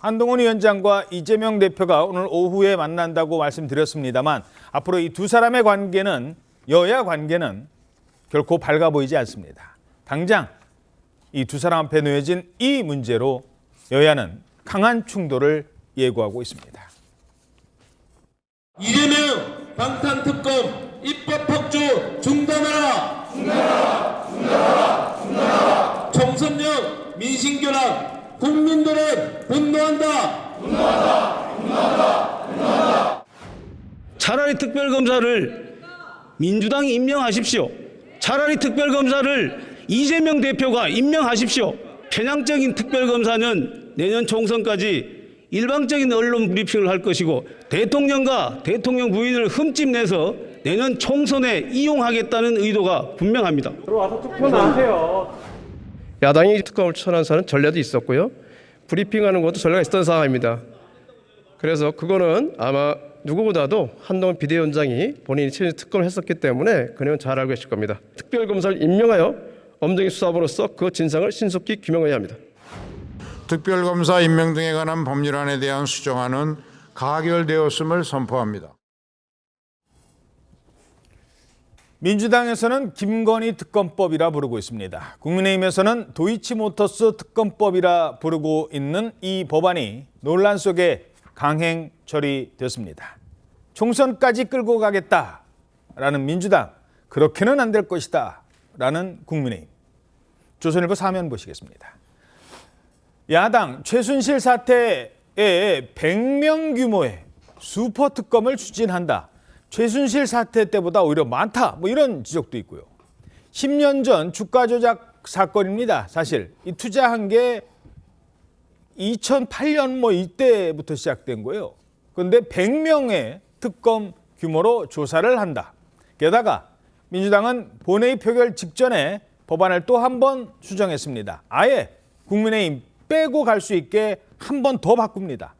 한동훈 위원장과 이재명 대표가 오늘 오후에 만난다고 말씀드렸습니다만 앞으로 이 두 사람의 관계는 여야 관계는 결코 밝아 보이지 않습니다. 당장 이 두 사람 앞에 놓여진 이 문제로 여야는 강한 충돌을 예고하고 있습니다. 이재명 방탄특검 입법 폭주 중단하라! 중단하라! 청소년 민심교란 국민들은 분노한다! 차라리 특별검사를 민주당이 임명하십시오. 차라리 특별검사를 이재명 대표가 임명하십시오. 편향적인 특별검사는 내년 총선까지 일방적인 언론 브리핑을 할 것이고 대통령과 대통령 부인을 흠집 내서 내년 총선에 이용하겠다는 의도가 분명합니다. 들어와서 투표나 하세요. 야당이 특검을 추천한 전례도 있었고요. 브리핑하는 것도 전례가 있었던 상황입니다. 그래서 그거는 아마 누구보다도 한동훈 비대위원장이 본인이 최근 특검을 했었기 때문에 그는 잘 알고 계실 겁니다. 특별검사를 임명하여 엄정히 수사함으로써 그 진상을 신속히 규명해야 합니다. 특별검사 임명 등에 관한 법률안에 대한 수정안은 가결되었음을 선포합니다. 민주당에서는 김건희 특검법이라 부르고 있습니다. 국민의힘에서는 도이치모터스 특검법이라 부르고 있는 이 법안이 논란 속에 강행 처리됐습니다. 총선까지 끌고 가겠다라는 민주당, 그렇게는 안 될 것이다 라는 국민의힘. 조선일보 사면 보시겠습니다. 야당 최순실 사태에 100명 규모의 슈퍼특검을 추진한다. 최순실 사태 때보다 오히려 많다. 뭐 이런 지적도 있고요. 10년 전 주가 조작 사건입니다. 사실 이 투자한 게 2008년 뭐 이때부터 시작된 거예요. 그런데 100명의 특검 규모로 조사를 한다. 게다가 민주당은 본회의 표결 직전에 법안을 또 한 번 수정했습니다. 아예 국민의힘 빼고 갈 수 있게 한 번 더 바꿉니다.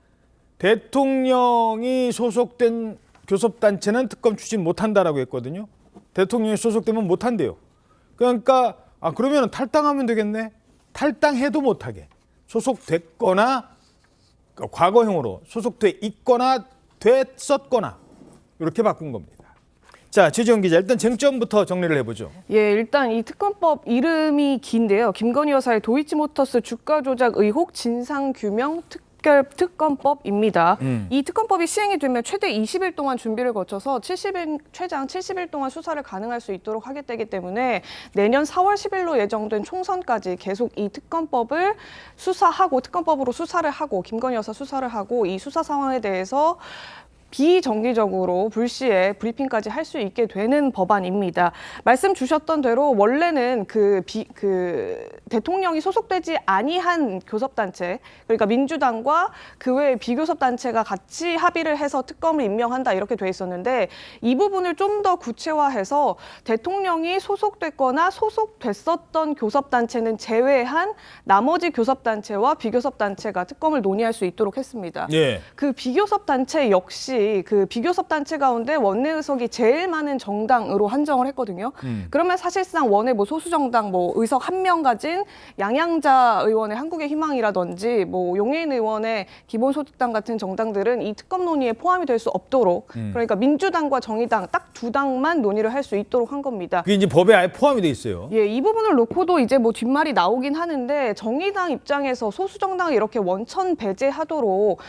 대통령이 소속된 교섭단체는 특검 추진 못한다라고 했거든요. 대통령이 소속되면 못한대요. 그러니까 그러면 탈당하면 되겠네. 탈당해도 못하게. 소속됐거나 과거형으로 소속돼 있거나 됐었거나 이렇게 바꾼 겁니다. 자, 최지영 기자, 일단 쟁점부터 정리를 해보죠. 예, 일단 이 특검법 이름이 긴데요. 김건희 여사의 도이치모터스 주가 조작 의혹 진상규명 특별특검법입니다. 이 특검법이 시행이 되면 최대 20일 동안 준비를 거쳐서 최장 70일 동안 수사를 가능할 수 있도록 하겠다기 때문에 내년 4월 10일로 예정된 총선까지 계속 이 특검법을 수사하고 특검법으로 수사를 하고 김건희 여사 수사를 하고 이 수사 상황에 대해서 비정기적으로 불시에 브리핑까지 할 수 있게 되는 법안입니다. 말씀 주셨던 대로 원래는 그 대통령이 소속되지 아니한 교섭단체, 그러니까 민주당과 그 외의 비교섭단체가 같이 합의를 해서 특검을 임명한다 이렇게 돼 있었는데 이 부분을 좀 더 구체화해서 대통령이 소속됐거나 소속됐었던 교섭단체는 제외한 나머지 교섭단체와 비교섭단체가 특검을 논의할 수 있도록 했습니다. 예. 그 비교섭단체 역시 그 비교섭단체 가운데 원내 의석이 제일 많은 정당으로 한정을 했거든요. 그러면 사실상 원내 뭐 소수정당 뭐 의석 1명 가진 양양자 의원의 한국의 희망이라든지 뭐 용해인 의원의 기본소득당 같은 정당들은 이 특검 논의에 포함이 될 수 없도록 그러니까 민주당과 정의당 딱 두 당만 논의를 할 수 있도록 한 겁니다. 그게 이제 법에 아예 포함이 돼 있어요. 예, 이 부분을 놓고도 이제 뭐 뒷말이 나오긴 하는데 정의당 입장에서 소수정당을 이렇게 원천 배제하도록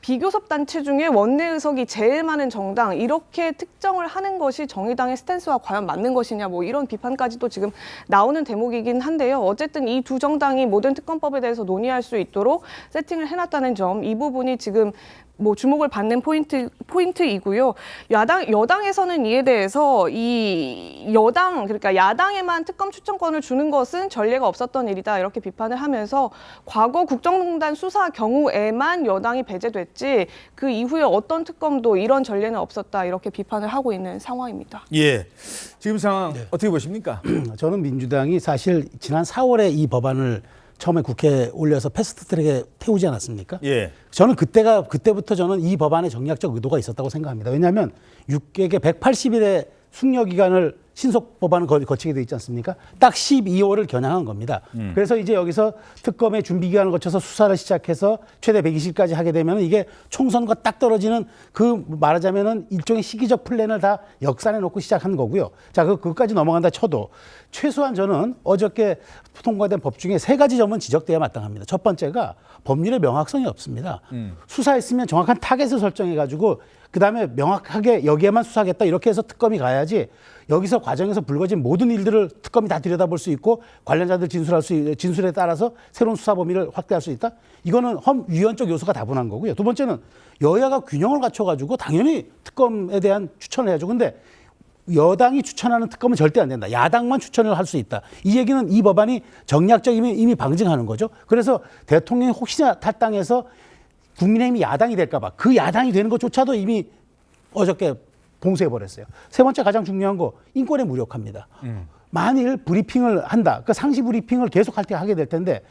비교섭 단체 중에 원내 의석이 제일 많은 정당 이렇게 특정을 하는 것이 정의당의 스탠스와 과연 맞는 것이냐 뭐 이런 비판까지도 지금 나오는 대목이긴 한데요. 어쨌든 이 두 정당이 모든 특검법에 대해서 논의할 수 있도록 세팅을 해놨다는 점, 이 부분이 지금 뭐 주목을 받는 포인트이고요. 여당에서는 이에 대해서 이 여당, 그러니까 야당에만 특검 추천권을 주는 것은 전례가 없었던 일이다 이렇게 비판을 하면서 과거 국정농단 수사 경우에만 여당이 배제됐지 그 이후에 어떤 특검도 이런 전례는 없었다 이렇게 비판을 하고 있는 상황입니다. 예, 지금 상황 어떻게 보십니까? 저는 민주당이 사실 지난 4월에 이 법안을 처음에 국회에 올려서 패스트트랙에 태우지 않았습니까? 예. 저는 그때부터 저는 이 법안에 정략적 의도가 있었다고 생각합니다. 왜냐하면 6개개 180일의 숙려 기간을 신속 법안을 거치게 돼 있지 않습니까? 딱 12월을 겨냥한 겁니다. 그래서 이제 여기서 특검의 준비 기간을 거쳐서 수사를 시작해서 최대 120일까지 하게 되면 이게 총선과 딱 떨어지는 그 말하자면은 일종의 시기적 플랜을 다 역산해 놓고 시작한 거고요. 자, 그것까지 넘어간다 쳐도 최소한 저는 어저께 통과된 법 중에 3가지 점은 지적돼야 마땅합니다. 첫 번째가 법률의 명확성이 없습니다. 수사했으면 정확한 타겟을 설정해 가지고 그다음에 명확하게 여기에만 수사하겠다 이렇게 해서 특검이 가야지 여기서 과정에서 불거진 모든 일들을 특검이 다 들여다볼 수 있고 관련자들 진술에 따라서 새로운 수사 범위를 확대할 수 있다. 이거는 위헌적 요소가 다분한 거고요. 두 번째는 여야가 균형을 갖춰가지고 당연히 특검에 대한 추천을 해야죠. 근데 여당이 추천하는 특검은 절대 안 된다. 야당만 추천을 할 수 있다. 이 얘기는 이 법안이 정략적임을 이미 방증하는 거죠. 그래서 대통령이 혹시나 탈당해서 국민의힘이 야당이 될까 봐 그 야당이 되는 것조차도 이미 어저께 봉쇄해버렸어요. 세 번째 가장 중요한 거 인권의 무력화입니다. 만일 브리핑을 한다. 그 상시 브리핑을 계속 하게 될 텐데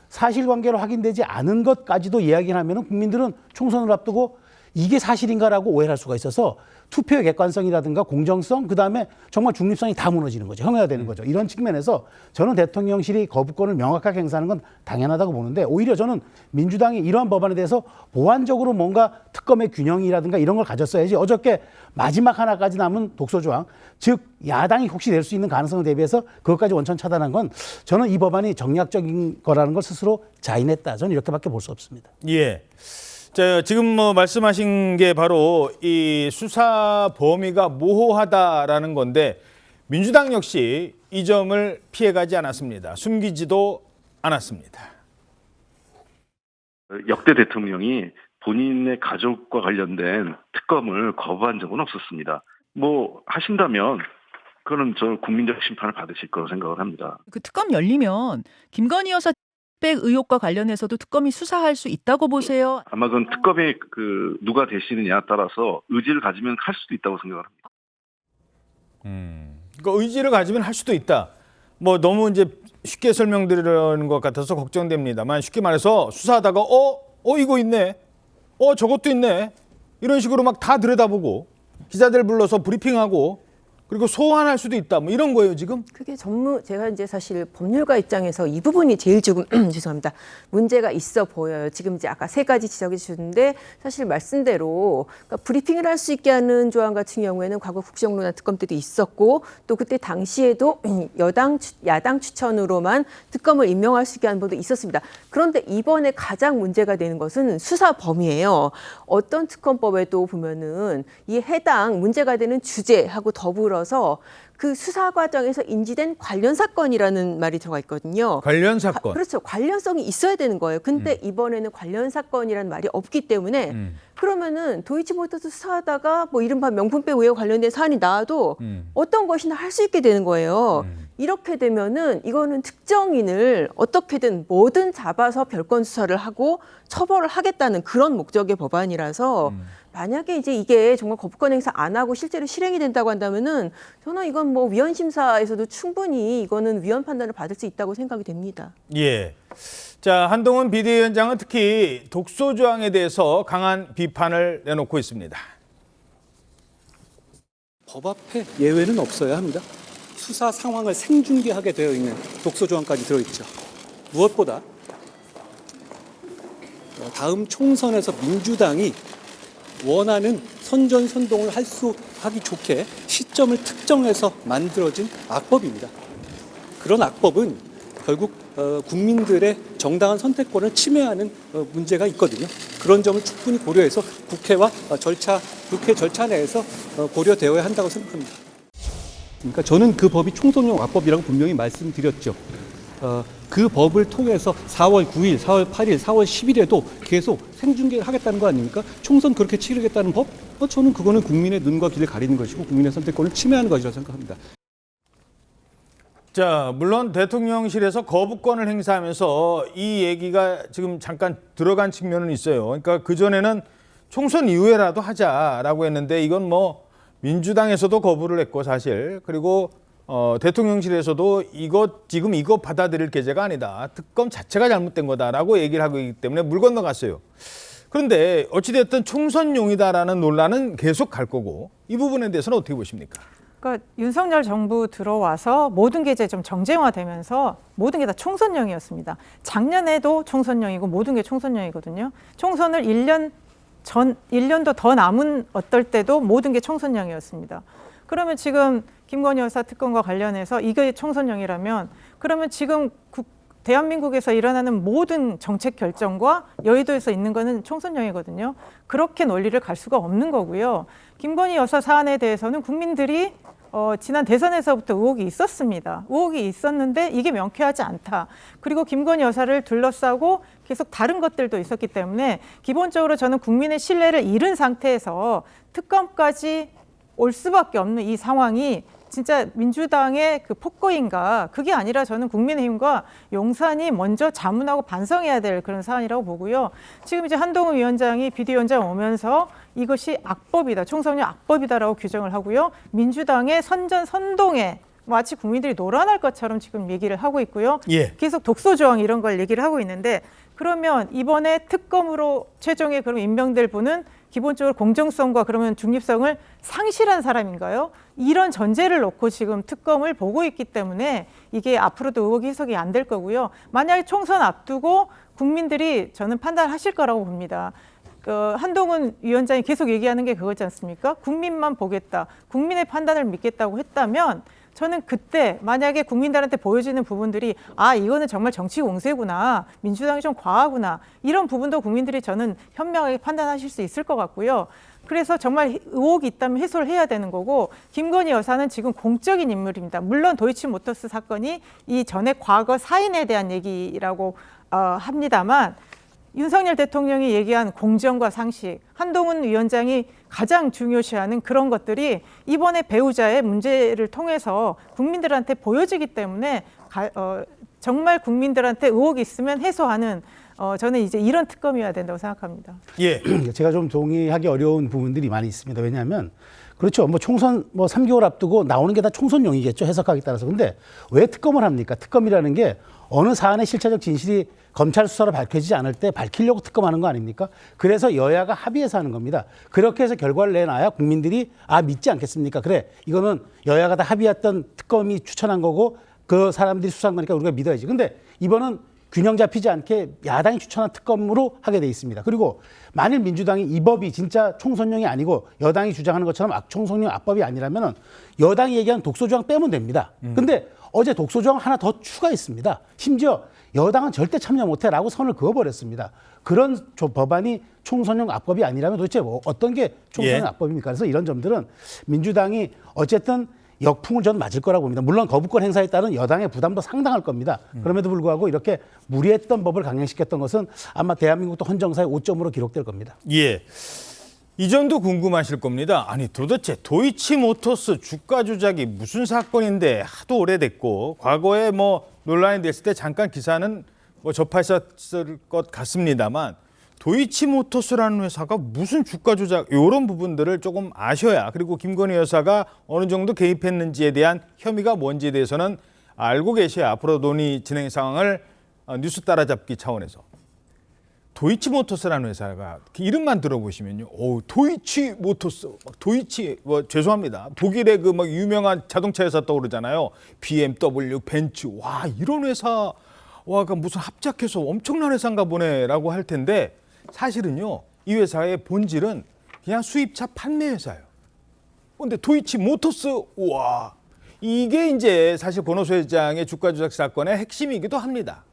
사실관계로 확인되지 않은 것까지도 이야기를 하면 국민들은 총선을 앞두고 이게 사실인가라고 오해를 할 수가 있어서 투표의 객관성이라든가 공정성 그다음에 정말 중립성이 다 무너지는 거죠. 형해야 되는 거죠. 이런 측면에서 저는 대통령실이 거부권을 명확하게 행사하는 건 당연하다고 보는데 오히려 저는 민주당이 이러한 법안에 대해서 보완적으로 뭔가 특검의 균형이라든가 이런 걸 가졌어야지 어저께 마지막 하나까지 남은 독소조항 즉 야당이 혹시 낼 수 있는 가능성을 대비해서 그것까지 원천 차단한 건 저는 이 법안이 정략적인 거라는 걸 스스로 자인했다. 저는 이렇게밖에 볼 수 없습니다. 예. 자, 지금 말씀하신 게 바로 이 수사 범위가 모호하다라는 건데 민주당 역시 이 점을 피해가지 않았습니다. 숨기지도 않았습니다. 역대 대통령이 본인의 가족과 관련된 특검을 거부한 적은 없었습니다. 뭐 하신다면 그거는 저 국민적 심판을 받으실 거라고 생각을 합니다. 그 특검 열리면 김건희 여사 백 의혹과 관련해서도 특검이 수사할 수 있다고 보세요? 아마 그건 특검이 누가 되시느냐에 따라서 의지를 가지면 할 수도 있다고 생각을 합니다. 그러니까 의지를 가지면 할 수도 있다. 뭐 너무 이제 쉽게 설명드리는 것 같아서 걱정됩니다만 쉽게 말해서 수사하다가 이거 있네. 저것도 있네. 이런 식으로 막 다 들여다보고 기자들 불러서 브리핑하고 그리고 소환할 수도 있다. 뭐 이런 거예요, 지금? 그게 제가 이제 사실 법률가 입장에서 이 부분이 제일 조금 죄송합니다. 문제가 있어 보여요. 지금 이제 아까 3가지 지적해 주셨는데 사실 말씀대로 그러니까 브리핑을 할 수 있게 하는 조항 같은 경우에는 과거 국정농단 특검 때도 있었고 또 그때 당시에도 야당 추천으로만 특검을 임명할 수 있게 하는 법도 있었습니다. 그런데 이번에 가장 문제가 되는 것은 수사 범위예요. 어떤 특검법에도 보면은 이 해당 문제가 되는 주제하고 더불어서 그 수사 과정에서 인지된 관련 사건이라는 말이 들어가 있거든요. 관련 사건. 그렇죠. 관련성이 있어야 되는 거예요. 근데 이번에는 관련 사건이라는 말이 없기 때문에 그러면은 도이치모터스 수사하다가 뭐 이른바 명품백 의혹 관련된 사안이 나와도 어떤 것이나 할 수 있게 되는 거예요. 이렇게 되면은 이거는 특정인을 어떻게든 뭐든 잡아서 별건 수사를 하고 처벌을 하겠다는 그런 목적의 법안이라서 만약에 이제 이게 정말 거부권 행사 안 하고 실제로 실행이 된다고 한다면은 저는 이건 뭐 위헌 심사에서도 충분히 이거는 위헌 판단을 받을 수 있다고 생각이 됩니다. 예. 자, 한동훈 비대위원장은 특히 독소 조항에 대해서 강한 비판을 내놓고 있습니다. 법 앞에 예외는 없어야 합니다. 수사 상황을 생중계하게 되어 있는 독소 조항까지 들어있죠. 무엇보다 다음 총선에서 민주당이 원하는 선전선동을 하기 좋게 시점을 특정해서 만들어진 악법입니다. 그런 악법은 결국 국민들의 정당한 선택권을 침해하는 문제가 있거든요. 그런 점을 충분히 고려해서 국회 절차 내에서 고려되어야 한다고 생각합니다. 그러니까 저는 그 법이 총선용 악법이라고 분명히 말씀드렸죠. 그 법을 통해서 4월 9일, 4월 8일, 4월 10일에도 계속 생중계를 하겠다는 거 아닙니까? 총선 그렇게 치르겠다는 법? 저는 그거는 국민의 눈과 귀를 가리는 것이고 국민의 선택권을 침해하는 것이라고 생각합니다. 자, 물론 대통령실에서 거부권을 행사하면서 이 얘기가 지금 잠깐 들어간 측면은 있어요. 그러니까 그전에는 총선 이후에라도 하자라고 했는데 이건 뭐 민주당에서도 거부를 했고 사실 그리고 대통령실에서도 지금 이거 받아들일 계제가 아니다. 특검 자체가 잘못된 거다라고 얘기를 하고 있기 때문에 물 건너갔어요. 그런데 어찌됐든 총선용이다라는 논란은 계속 갈 거고 이 부분에 대해서는 어떻게 보십니까? 그러니까 윤석열 정부 들어와서 모든 게 이제 좀 정쟁화되면서 모든 게 다 총선령이었습니다. 작년에도 총선령이고 모든 게 총선령이거든요. 총선을 1년도 더 남은 어떨 때도 모든 게 총선령이었습니다. 그러면 지금 김건희 여사 특검과 관련해서 이게 총선령이라면 그러면 지금 대한민국에서 일어나는 모든 정책 결정과 여의도에서 있는 거는 총선령이거든요. 그렇게 논리를 갈 수가 없는 거고요. 김건희 여사 사안에 대해서는 국민들이 지난 대선에서부터 의혹이 있었습니다. 의혹이 있었는데 이게 명쾌하지 않다. 그리고 김건희 여사를 둘러싸고 계속 다른 것들도 있었기 때문에 기본적으로 저는 국민의 신뢰를 잃은 상태에서 특검까지 올 수밖에 없는 이 상황이 진짜 민주당의 그 폭거인가, 그게 아니라 저는 국민의힘과 용산이 먼저 자문하고 반성해야 될 그런 사안이라고 보고요. 지금 이제 한동훈 위원장이 비대위원장 오면서 이것이 악법이다, 총선령 악법이다라고 규정을 하고요. 민주당의 선전선동에 마치 국민들이 놀아날 것처럼 지금 얘기를 하고 있고요. 예. 계속 독소조항 이런 걸 얘기를 하고 있는데, 그러면 이번에 특검으로 최종에 그럼 임명될 분은 기본적으로 공정성과 그러면 중립성을 상실한 사람인가요? 이런 전제를 놓고 지금 특검을 보고 있기 때문에 이게 앞으로도 의혹 해석이 안 될 거고요. 만약에 총선 앞두고 국민들이 저는 판단하실 거라고 봅니다. 한동훈 위원장이 계속 얘기하는 게 그거지 않습니까? 국민만 보겠다, 국민의 판단을 믿겠다고 했다면 저는 그때 만약에 국민들한테 보여지는 부분들이 이거는 정말 정치 공세구나, 민주당이 좀 과하구나, 이런 부분도 국민들이 저는 현명하게 판단하실 수 있을 것 같고요. 그래서 정말 의혹이 있다면 해소를 해야 되는 거고, 김건희 여사는 지금 공적인 인물입니다. 물론 도이치모터스 사건이 이 전에 과거 사인에 대한 얘기라고 합니다만, 윤석열 대통령이 얘기한 공정과 상식, 한동훈 위원장이 가장 중요시하는 그런 것들이 이번에 배우자의 문제를 통해서 국민들한테 보여지기 때문에 정말 국민들한테 의혹이 있으면 해소하는 저는 이제 이런 특검이어야 된다고 생각합니다. 예. 제가 좀 동의하기 어려운 부분들이 많이 있습니다. 왜냐하면 그렇죠. 뭐 총선 3개월 앞두고 나오는 게 다 총선용이겠죠. 해석하기 따라서. 근데 왜 특검을 합니까? 특검이라는 게 어느 사안의 실체적 진실이 검찰 수사로 밝혀지지 않을 때 밝히려고 특검하는 거 아닙니까? 그래서 여야가 합의해서 하는 겁니다. 그렇게 해서 결과를 내놔야 국민들이 믿지 않겠습니까? 그래, 이거는 여야가 다 합의했던 특검이 추천한 거고 그 사람들이 수사한 거니까 우리가 믿어야지. 근데 이번은 균형 잡히지 않게 야당이 추천한 특검으로 하게 돼 있습니다. 그리고 만일 민주당이 이 법이 진짜 총선령이 아니고 여당이 주장하는 것처럼 총선령 악법이 아니라면 여당이 얘기한 독소조항 빼면 됩니다. 근데 어제 독소조항 하나 더 추가했습니다. 심지어 여당은 절대 참여 못해라고 선을 그어버렸습니다. 그런 법안이 총선령 악법이 아니라면 도대체 어떤 게 총선령 악법입니까? 그래서 이런 점들은 민주당이 어쨌든 역풍을 저는 맞을 거라고 봅니다. 물론 거부권 행사에 따른 여당의 부담도 상당할 겁니다. 그럼에도 불구하고 이렇게 무리했던 법을 강행시켰던 것은 아마 대한민국도 헌정사의 오점으로 기록될 겁니다. 예. 이 점도 궁금하실 겁니다. 아니 도대체 도이치모터스 주가 조작이 무슨 사건인데 하도 오래됐고 과거에 논란이 됐을 때 잠깐 기사는 접하셨을 것 같습니다만 도이치모터스라는 회사가 무슨 주가 조작 이런 부분들을 조금 아셔야, 그리고 김건희 여사가 어느 정도 개입했는지에 대한 혐의가 뭔지에 대해서는 알고 계셔야 앞으로 논의 진행 상황을 뉴스 따라잡기 차원에서. 도이치모터스라는 회사가 이름만 들어보시면요, 도이치모터스, 도이치 죄송합니다. 독일의 그 유명한 자동차 회사 떠오르잖아요. BMW, 벤츠, 와 이런 회사와가 무슨 합작해서 엄청난 회사인가 보네라고 할 텐데 사실은요, 이 회사의 본질은 그냥 수입차 판매 회사예요. 그런데 도이치모터스, 우와, 이게 이제 사실 권오수 회장의 주가 조작 사건의 핵심이기도 합니다.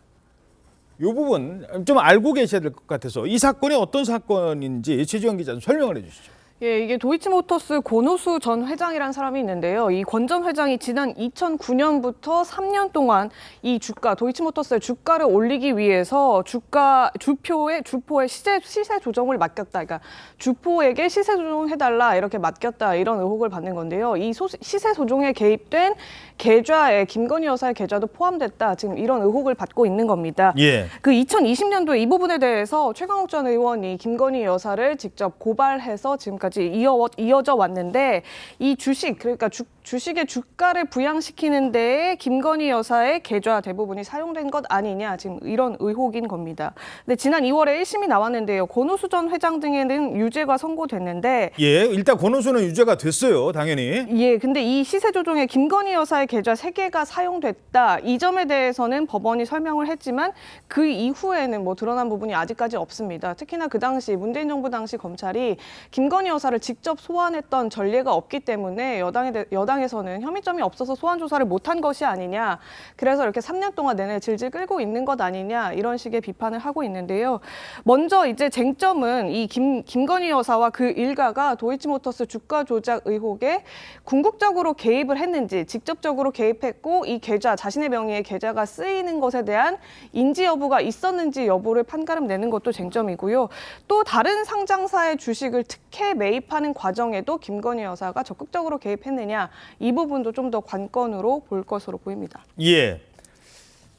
이 부분 좀 알고 계셔야 될 것 같아서 이 사건이 어떤 사건인지 최지원 기자 좀 설명을 해주시죠. 예, 이게 도이치모터스 권오수 전 회장이라는 사람이 있는데요. 이 권 전 회장이 지난 2009년부터 3년 동안 이 도이치모터스의 주가를 올리기 위해서 주포의 시세 조정을 맡겼다. 그러니까 주포에게 시세 조정해달라 이렇게 맡겼다, 이런 의혹을 받는 건데요. 이 시세 조정에 개입된 계좌에 김건희 여사의 계좌도 포함됐다, 지금 이런 의혹을 받고 있는 겁니다. 예. 그 2020년도에 이 부분에 대해서 최강욱 전 의원이 김건희 여사를 직접 고발해서 지금까지 지금까지 이어져 왔는데 이 주식, 그러니까 주식의 주가를 부양시키는 데에 김건희 여사의 계좌 대부분이 사용된 것 아니냐, 지금 이런 의혹인 겁니다. 근데 지난 2월에 1심이 나왔는데요. 권오수 전 회장 등에는 유죄가 선고됐는데 예, 일단 권오수는 유죄가 됐어요, 당연히. 예, 근데 이 시세 조종에 김건희 여사의 계좌 3개가 사용됐다. 이 점에 대해서는 법원이 설명을 했지만 그 이후에는 뭐 드러난 부분이 아직까지 없습니다. 특히나 그 당시 문재인 정부 당시 검찰이 김건희 여사를 직접 소환했던 전례가 없기 때문에 여당에서는 혐의점이 없어서 소환 조사를 못한 것이 아니냐. 그래서 이렇게 3년 동안 내내 질질 끌고 있는 것 아니냐. 이런 식의 비판을 하고 있는데요. 먼저 이제 쟁점은 이 김건희 여사와 그 일가가 도이치모터스 주가 조작 의혹에 궁극적으로 개입을 했는지, 직접적으로 개입했고 이 계좌, 자신의 명의의 계좌가 쓰이는 것에 대한 인지 여부가 있었는지 여부를 판가름 내는 것도 쟁점이고요. 또 다른 상장사의 주식을 특혜 매입하는 과정에도 김건희 여사가 적극적으로 개입했느냐, 이 부분도 좀 더 관건으로 볼 것으로 보입니다. 예.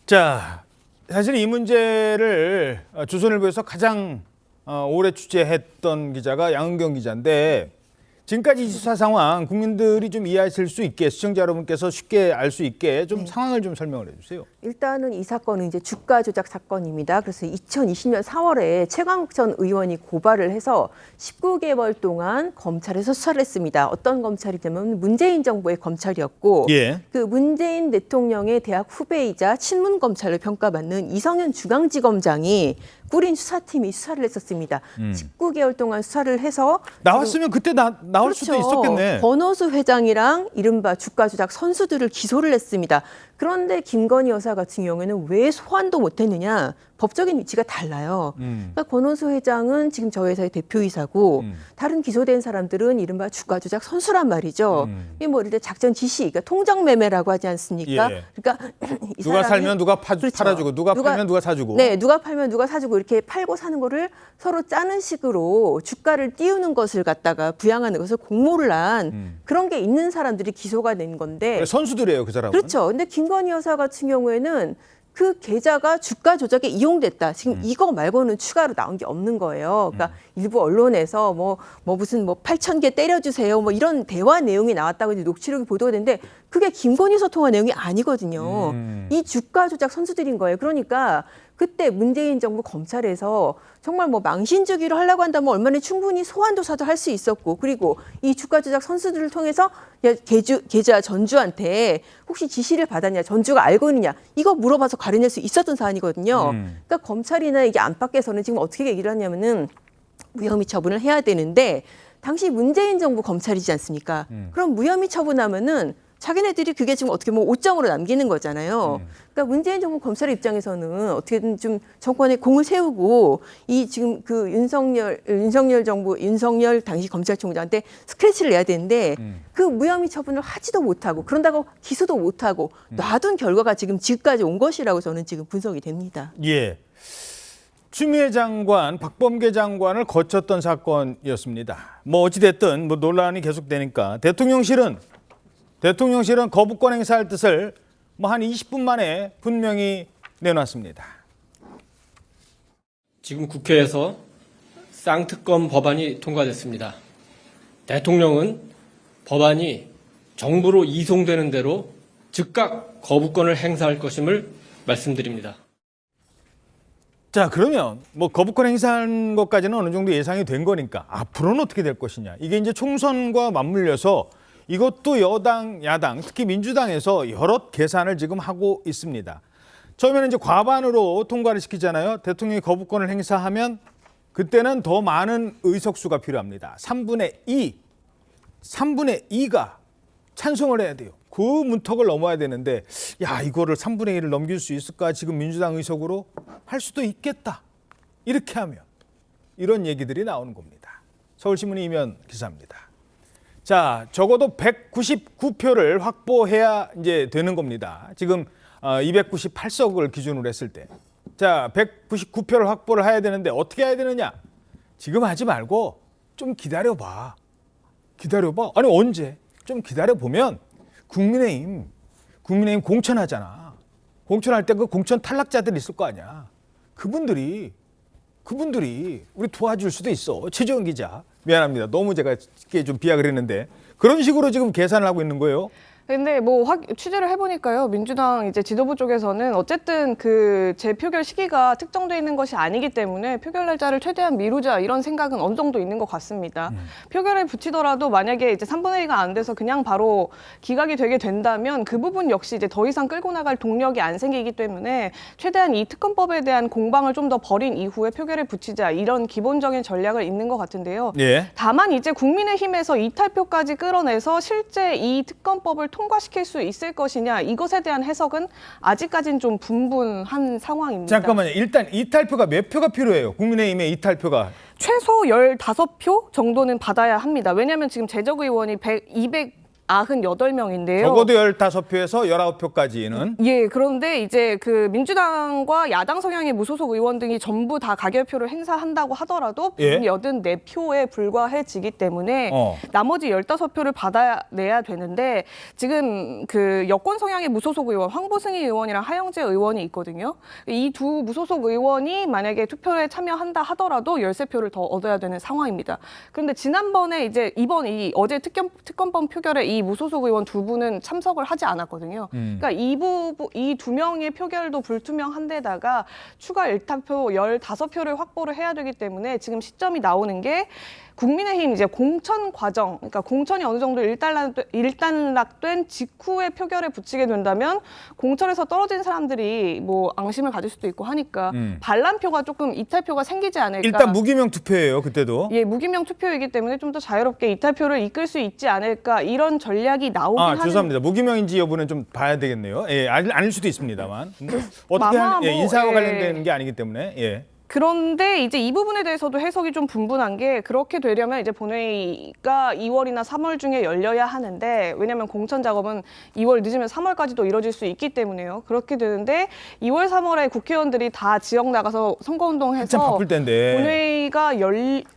자, 사실 이 문제를 조선일보에서 가장 오래 취재했던 기자가 양은경 기자인데, 지금까지 이 수사 상황 국민들이 좀 이해하실 수 있게, 시청자 여러분께서 쉽게 알 수 있게 좀 상황을 좀 설명을 해주세요. 일단은 이 사건은 이제 주가 조작 사건입니다. 그래서 2020년 4월에 최강욱 전 의원이 고발을 해서 19개월 동안 검찰에서 수사를 했습니다. 어떤 검찰이냐면 문재인 정부의 검찰이었고, 예. 그 문재인 대통령의 대학 후배이자 친문 검찰로 평가받는 이성현 중앙지검장이 꾸린 수사팀이 수사를 했었습니다. 19개월 동안 수사를 해서 나왔으면 그때 나올 그렇죠. 수도 있었겠네. 권오수 회장이랑 이른바 주가 조작 선수들을 기소를 했습니다. 그런데 김건희 여사 같은 경우에는 왜 소환도 못했느냐? 법적인 위치가 달라요. 그러니까 권오수 회장은 지금 저 회사의 대표이사고 다른 기소된 사람들은 이른바 주가 조작 선수란 말이죠. 이게 뭐 예를 들어 작전 지시, 그러니까 통정 매매라고 하지 않습니까? 예. 그러니까 이 누가 사람이- 살면 누가 그렇죠. 팔아주고, 누가 팔면 누가 사주고. 네, 누가 팔면 누가 사주고 이렇게 팔고 사는 거를 서로 짜는 식으로 주가를 띄우는 것을 갖다가 부양하는 것을 공모를 한 그런 게 있는 사람들이 기소가 된 건데. 선수들이에요, 그 사람은. 그렇죠. 근데 김건희 여사 같은 경우에는 그 계좌가 주가 조작에 이용됐다. 지금 이거 말고는 추가로 나온 게 없는 거예요. 그러니까 일부 언론에서 뭐 무슨 8,000개 때려주세요. 뭐 이런 대화 내용이 나왔다고 이제 녹취록이 보도가 됐는데 그게 김건희 소통한 내용이 아니거든요. 이 주가 조작 선수들인 거예요. 그러니까 그때 문재인 정부 검찰에서 정말 뭐 망신 주기로 하려고 한다면 얼마나 충분히 소환 조사도 할 수 있었고, 그리고 이 주가 조작 선수들을 통해서 계좌 전주한테 혹시 지시를 받았냐, 전주가 알고 있느냐, 이거 물어봐서 가려낼 수 있었던 사안이거든요. 그러니까 검찰이나 이게 안팎에서는 지금 어떻게 얘기를 하냐면은 무혐의 처분을 해야 되는데, 당시 문재인 정부 검찰이지 않습니까? 그럼 무혐의 처분하면은 자기네들이 그게 지금 어떻게 보면 오점으로 남기는 거잖아요. 그러니까 문재인 정부 검찰의 입장에서는 어떻게든 좀 정권에 공을 세우고 이 지금 그 윤석열 당시 검찰총장한테 스크래치를 내야 되는데 그 무혐의 처분을 하지도 못하고, 그런다고 기소도 못하고 놔둔 결과가 지금까지 온 것이라고 저는 지금 분석이 됩니다. 예. 추미애 장관, 박범계 장관을 거쳤던 사건이었습니다. 뭐 어찌됐든 뭐 논란이 계속되니까 대통령실은 거부권 행사할 뜻을 뭐 한 20분 만에 분명히 내놨습니다. 지금 국회에서 쌍특검 법안이 통과됐습니다. 대통령은 법안이 정부로 이송되는 대로 즉각 거부권을 행사할 것임을 말씀드립니다. 자, 그러면 뭐 거부권 행사한 것까지는 어느 정도 예상이 된 거니까 앞으로는 어떻게 될 것이냐. 이게 이제 총선과 맞물려서 이것도 여당, 야당, 특히 민주당에서 여러 계산을 지금 하고 있습니다. 처음에는 이제 과반으로 통과를 시키잖아요. 대통령이 거부권을 행사하면 그때는 더 많은 의석수가 필요합니다. 3분의 2가 찬성을 해야 돼요. 그 문턱을 넘어야 되는데, 야, 이거를 3분의 1을 넘길 수 있을까? 지금 민주당 의석으로 할 수도 있겠다. 이렇게 하면 이런 얘기들이 나오는 겁니다. 서울신문 이면 기사입니다. 자, 적어도 199표를 확보해야 이제 되는 겁니다. 지금 298석을 기준으로 했을 때. 자, 199표를 확보를 해야 되는데 어떻게 해야 되느냐? 지금 하지 말고 좀 기다려봐. 아니, 언제? 좀 기다려보면 국민의힘 공천하잖아. 공천할 때 그 공천 탈락자들 있을 거 아니야. 그분들이 그분들이 우리 도와줄 수도 있어. 최재원 기자. 미안합니다. 너무 제가 좀 비약을 했는데 그런 식으로 지금 계산을 하고 있는 거예요. 근데 뭐 취재를 해보니까요, 민주당 이제 지도부 쪽에서는 어쨌든 그 재표결 시기가 특정돼 있는 것이 아니기 때문에 표결 날짜를 최대한 미루자 이런 생각은 어느 정도 있는 것 같습니다. 표결에 붙이더라도 만약에 이제 3분의 2가 안 돼서 그냥 바로 기각이 되게 된다면 그 부분 역시 이제 더 이상 끌고 나갈 동력이 안 생기기 때문에 최대한 이 특검법에 대한 공방을 좀 더 벌인 이후에 표결에 붙이자 이런 기본적인 전략을 있는 것 같은데요. 예. 다만 이제 국민의힘에서 이탈표까지 끌어내서 실제 이 특검법을 통과시킬 수 있을 것이냐 이것에 대한 해석은 아직까지는 좀 분분한 상황입니다. 잠깐만요. 일단 이탈표가 몇 표가 필요해요? 국민의힘의 이탈표가. 최소 15표 정도는 받아야 합니다. 왜냐하면 지금 재적 의원이 298명인데요. 적어도 15표에서 19표까지는. 예, 그런데 이제 그 민주당과 야당 성향의 무소속 의원 등이 전부 다 가결표를 행사한다고 하더라도 예. 184표에 불과해지기 때문에 나머지 15표를 받아내야 되는데 지금 그 여권 성향의 무소속 의원 황보승희 의원이랑 하영재 의원이 있거든요. 이 두 무소속 의원이 만약에 투표에 참여한다 하더라도 13표를 더 얻어야 되는 상황입니다. 그런데 지난번에 이제 어제 특검법 표결에 이 무소속 의원 두 분은 참석을 하지 않았거든요. 그러니까 이 두 명의 표결도 불투명한 데다가 추가 일탈표 15표를 확보를 해야 되기 때문에 지금 시점이 나오는 게 국민의힘 이제 공천 과정, 그러니까 공천이 어느 정도 일단락된 직후에 표결에 붙이게 된다면 공천에서 떨어진 사람들이 뭐 앙심을 가질 수도 있고 하니까 반란표가 조금 이탈표가 생기지 않을까. 일단 무기명 투표예요, 그때도. 예, 무기명 투표이기 때문에 좀 더 자유롭게 이탈표를 이끌 수 있지 않을까 이런 전략이 나오긴 하는. 죄송합니다. 무기명인지 여부는 좀 봐야 되겠네요. 예, 아닐 수도 있습니다만. 어떻게 인사와 관련된 게 아니기 때문에. 예. 그런데 이제 이 부분에 대해서도 해석이 좀 분분한 게 그렇게 되려면 이제 본회의가 2월이나 3월 중에 열려야 하는데 왜냐하면 공천 작업은 2월 늦으면 3월까지도 이뤄질 수 있기 때문에요. 그렇게 되는데 2월, 3월에 국회의원들이 다 지역 나가서 선거운동해서 한참 바쁠 텐데. 본회의가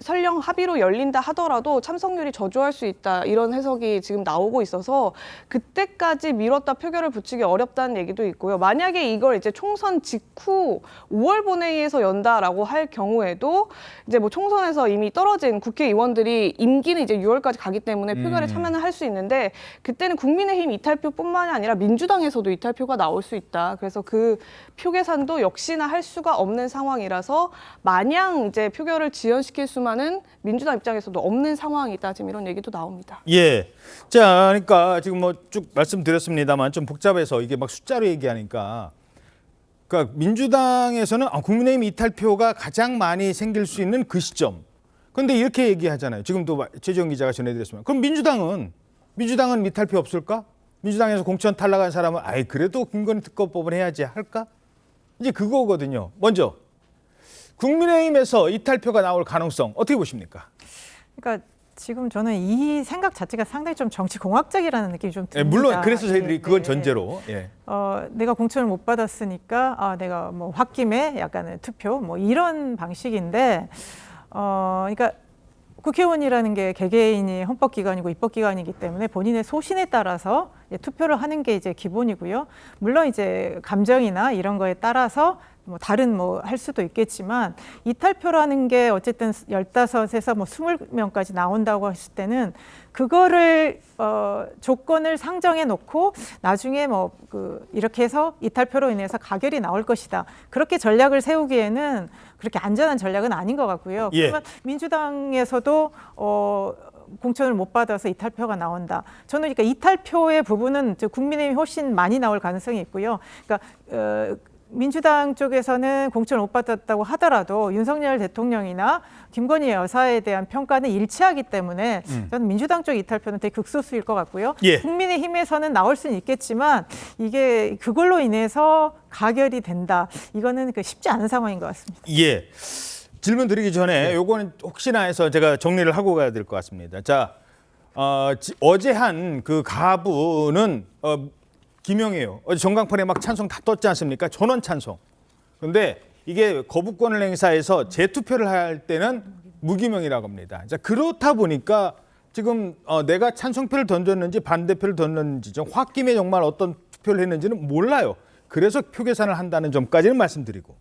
설령 합의로 열린다 하더라도 참석률이 저조할 수 있다 이런 해석이 지금 나오고 있어서 그때까지 미뤘다 표결을 붙이기 어렵다는 얘기도 있고요. 만약에 이걸 이제 총선 직후 5월 본회의에서 연다 라고 할 경우에도 이제 뭐 총선에서 이미 떨어진 국회의원들이 임기는 이제 6월까지 가기 때문에 표결에 참여는 할 수 있는데 그때는 국민의힘 이탈표뿐만이 아니라 민주당에서도 이탈표가 나올 수 있다. 그래서 그 표 계산도 역시나 할 수가 없는 상황이라서 마냥 이제 표결을 지연시킬 수만은 민주당 입장에서도 없는 상황이다. 지금 이런 얘기도 나옵니다. 예. 자, 그러니까 지금 뭐 쭉 말씀드렸습니다만 좀 복잡해서 이게 막 숫자로 얘기하니까 그러니까 민주당에서는 국민의힘 이탈표가 가장 많이 생길 수 있는 그 시점. 그런데 이렇게 얘기하잖아요. 지금도 최재원 기자가 전해드렸지만. 그럼 민주당은 이탈표 없을까? 민주당에서 공천 탈락한 사람은 그래도 김건희 특검법을 해야지 할까? 이제 그거거든요. 먼저 국민의힘에서 이탈표가 나올 가능성 어떻게 보십니까? 그러니까 지금 저는 이 생각 자체가 상당히 좀 정치 공학적이라는 느낌이 좀 듭니다. 물론 그래서 저희들이 그건 전제로. 예. 내가 공천을 못 받았으니까 내가 뭐 홧김에 약간의 투표 뭐 이런 방식인데 그러니까 국회의원이라는 게 개개인이 헌법기관이고 입법기관이기 때문에 본인의 소신에 따라서 투표를 하는 게 이제 기본이고요. 물론 이제 감정이나 이런 거에 따라서 뭐 다른 뭐 할 수도 있겠지만 이탈표라는 게 어쨌든 15에서 뭐 20명까지 나온다고 했을 때는 그거를 조건을 상정해 놓고 나중에 뭐 이렇게 해서 이탈표로 인해서 가결이 나올 것이다. 그렇게 전략을 세우기에는 그렇게 안전한 전략은 아닌 것 같고요. 예. 그러면 민주당에서도 공천을 못 받아서 이탈표가 나온다. 저는 그러니까 이탈표의 부분은 국민의힘이 훨씬 많이 나올 가능성이 있고요. 그러니까 민주당 쪽에서는 공천을 못 받았다고 하더라도 윤석열 대통령이나 김건희 여사에 대한 평가는 일치하기 때문에 저는 민주당 쪽 이탈표는 되게 극소수일 것 같고요. 예. 국민의힘에서는 나올 수는 있겠지만 이게 그걸로 인해서 가결이 된다. 이거는 쉽지 않은 상황인 것 같습니다. 예. 질문 드리기 전에 요거는 혹시나 해서 제가 정리를 하고 가야 될 것 같습니다. 자, 어제 한 그 가부는 기명이에요. 어제 전광판에 막 찬성 다 떴지 않습니까? 전원 찬성. 그런데 이게 거부권을 행사해서 재투표를 할 때는 무기명이라고 합니다. 자, 그렇다 보니까 지금 내가 찬성표를 던졌는지 반대표를 던졌는지 좀 홧김에 정말 어떤 투표를 했는지는 몰라요. 그래서 표 계산을 한다는 점까지는 말씀드리고.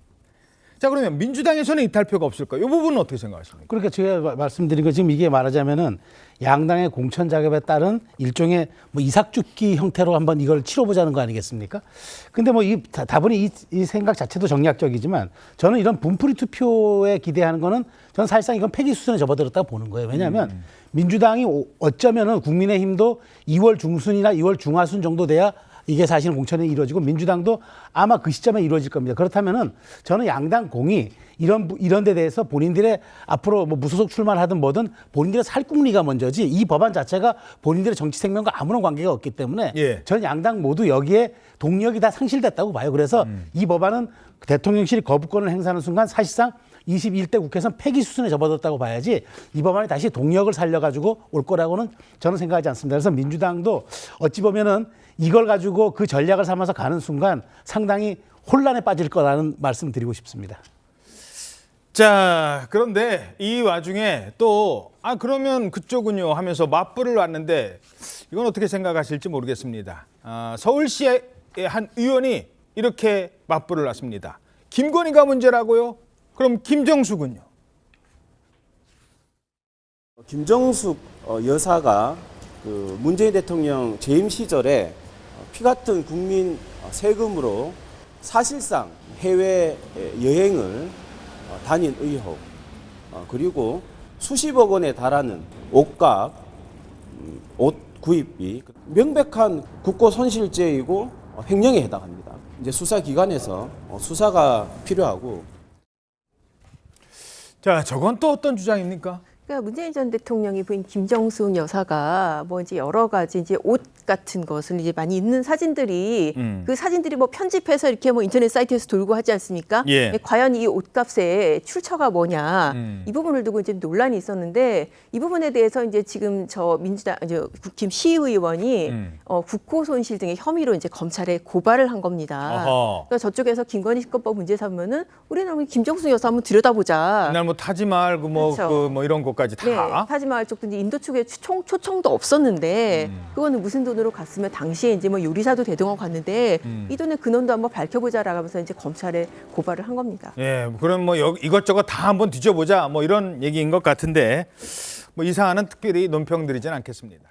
자, 그러면 민주당에서는 이탈표가 없을까요? 이 부분은 어떻게 생각하십니까? 그러니까 제가 말씀드린 거 지금 이게 말하자면은 양당의 공천 작업에 따른 일종의 뭐 이삭죽기 형태로 한번 이걸 치러보자는 거 아니겠습니까? 근데 뭐 이 다분히 이 생각 자체도 정략적이지만 저는 이런 분풀이 투표에 기대하는 거는 저는 사실상 이건 폐기 수순에 접어들었다고 보는 거예요. 왜냐하면 민주당이 어쩌면은 국민의힘도 2월 중순이나 2월 중하순 정도 돼야 이게 사실은 공천이 이루어지고 민주당도 아마 그 시점에 이루어질 겁니다. 그렇다면은 저는 양당 공이 이런 데 대해서 본인들의 앞으로 뭐 무소속 출마하든 뭐든 본인들의 살궁리가 먼저지 이 법안 자체가 본인들의 정치 생명과 아무런 관계가 없기 때문에 저는 양당 모두 여기에 동력이 다 상실됐다고 봐요. 그래서 이 법안은 대통령실이 거부권을 행사하는 순간 사실상 21대 국회에서는 폐기 수순에 접어들었다고 봐야지 이 법안이 다시 동력을 살려가지고 올 거라고는 저는 생각하지 않습니다. 그래서 민주당도 어찌 보면은 이걸 가지고 그 전략을 삼아서 가는 순간 상당히 혼란에 빠질 거라는 말씀 드리고 싶습니다. 자, 그런데 이 와중에 또 그러면 그쪽은요 하면서 맞불을 놨는데 이건 어떻게 생각하실지 모르겠습니다. 서울시의 한 의원이 이렇게 맞불을 놨습니다. 김건희가 문제라고요? 그럼 김정숙은요? 김정숙 여사가 그 문재인 대통령 재임 시절에 피 같은 국민 세금으로 사실상 해외 여행을 다닌 의혹, 그리고 수십억 원에 달하는 옷값, 옷 구입비, 명백한 국고 손실죄이고 횡령에 해당합니다. 이제 수사기관에서 수사가 필요하고. 자, 저건 또 어떤 주장입니까? 그러니까 문재인 전 대통령의 부인 김정숙 여사가 뭐 이제 여러 가지 이제 옷 같은 것을 이제 많이 입는 사진들이 그 사진들이 뭐 편집해서 이렇게 뭐 인터넷 사이트에서 돌고 하지 않습니까? 과연 이 옷값의 출처가 뭐냐 이 부분을 두고 이제 논란이 있었는데 이 부분에 대해서 이제 지금 저 민주당 국힘 시의원이 국고 손실 등의 혐의로 이제 검찰에 고발을 한 겁니다. 그러니까 저쪽에서 김건희 특검법 문제 삼으면은 우리는 김정숙 여사 한번 들여다보자. 그날 뭐 타지마을 뭐 이런 것까지 다. 네, 타지마을 쪽도 이제 인도 측에 초청도 없었는데 그거는 무슨 돈으로 갔으면 당시에 이제 뭐 요리사도 대동하고 갔는데 이 돈의 근원도 한번 밝혀보자라고 하면서 이제 검찰에 고발을 한 겁니다. 예, 그럼 뭐 이것저것 다 한번 뒤져보자 뭐 이런 얘기인 것 같은데 뭐 이 사안은 특별히 논평드리진 않겠습니다.